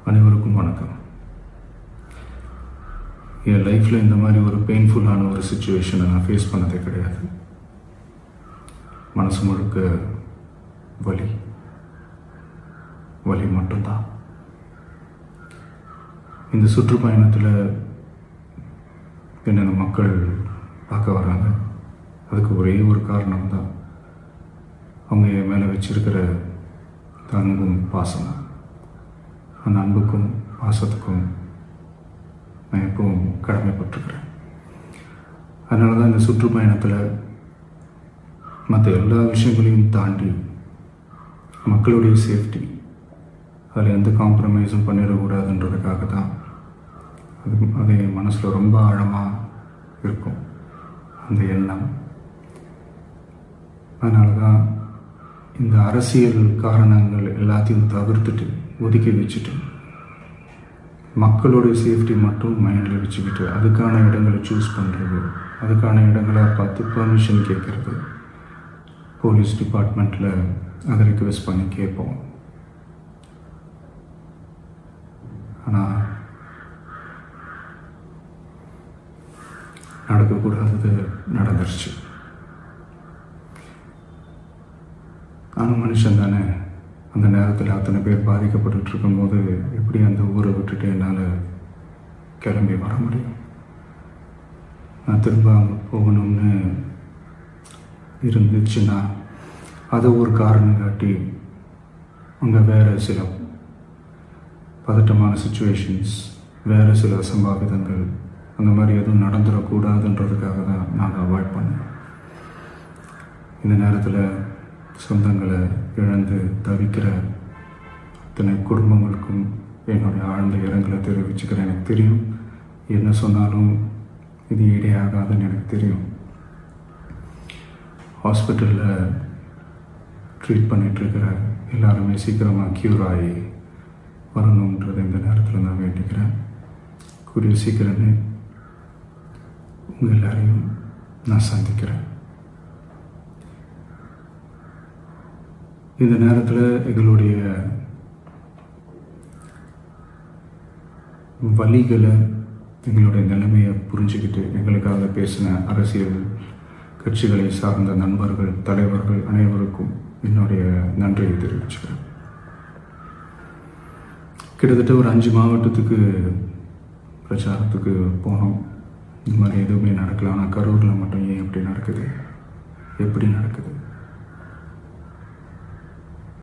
அனைவருக்கும் வணக்கம். என் லைஃப்பில் இந்த மாதிரி ஒரு பெயின்ஃபுல்லான ஒரு சுச்சுவேஷனை நான் ஃபேஸ் பண்ணதே கிடையாது. மனசு முழுக்க வலி வலி மட்டும்தான். இந்த சுற்றுப்பயணத்தில் என்னென்ன மக்கள் பார்க்க வராங்க, அதுக்கு ஒரே ஒரு காரணம் தான், அவங்க என் மேலே வச்சிருக்கிற அன்பும் பாசம். அந்த அன்புக்கும் பாசத்துக்கும் நான் எப்பவும் கடமைப்பட்டிருக்கிறேன். அதனால தான் இந்த சுற்றுப்பயணத்தில் மற்ற எல்லா விஷயங்களையும் தாண்டி மக்களுடைய சேஃப்டி, அதில் எந்த காம்ப்ரமைஸும் பண்ணிடக்கூடாதுன்றதுக்காக தான் அது என் மனசில் ரொம்ப ஆழமாக இருக்கும் அந்த எண்ணம். அதனால தான் இந்த அரசியல் காரணங்கள் எல்லாத்தையும் தவிர்த்துட்டு ஒதுக்கி வச்சுட்டு மக்களுடைய சேஃப்டி மட்டும் மைண்டில் வச்சுக்கிட்டு அதுக்கான இடங்களை சூஸ் பண்ணுறது, அதுக்கான இடங்களை பார்த்து பெர்மிஷன் கேட்குறது, போலீஸ் டிபார்ட்மெண்ட்டில் அதை ரிக்வெஸ்ட் பண்ணி கேட்போம். ஆனால் நடக்கக்கூடாதது நடந்துருச்சு. நானும் மனுஷன் தானே. அந்த நேரத்தில் அத்தனை பேர் பாதிக்கப்பட்டு இருக்கும்போது எப்படி அந்த ஊரை விட்டுட்டு என்னால் கிளம்பி வர முடியும்? நான் திரும்ப அங்கே போகணும்னு இருந்துச்சுன்னா அதை ஒரு காரணம் காட்டி அங்கே வேறு சில பதட்டமான சுச்சுவேஷன்ஸ், வேறு சில அசம்பாவிதங்கள், அந்த மாதிரி எதுவும் நடந்துடக்கூடாதுன்றதுக்காக தான் நான் அவாய்ட் பண்ணேன். இந்த நேரத்தில் சொந்தங்களை இழந்து தவிக்கிற அத்தனை குடும்பங்களுக்கும் என்னுடைய ஆழ்ந்த இரங்கலை தெரிவிச்சுக்கிறேன். எனக்கு தெரியும், என்ன சொன்னாலும் இது ஈடேயாகாதுன்னு எனக்கு தெரியும். ஹாஸ்பிட்டலில் ட்ரீட் பண்ணிகிட்ருக்கிற எல்லாருமே சீக்கிரமாக க்யூர் ஆகி வரணுன்றதை இந்த நேரத்தில் நான் வேண்டிக்கிறேன். கூடிய சீக்கிரமே உங்கள் எல்லாரையும் நான் சந்திக்கிறேன். இந்த நேரத்தில் எங்களுடைய வலிகளை, எங்களுடைய நிலைமையை புரிஞ்சுக்கிட்டு எங்களுக்காக பேசின அரசியல் கட்சிகளை சார்ந்த நண்பர்கள், தலைவர்கள் அனைவருக்கும் என்னுடைய நன்றியை தெரிவிச்சுக்கிறேன். கிட்டத்தட்ட ஒரு 5 மாவட்டத்துக்கு பிரச்சாரத்துக்கு போனோம். இந்த மாதிரி எதுவுமே நடக்கல. ஆனால் கரூரில் மட்டும் ஏன் எப்படி நடக்குது?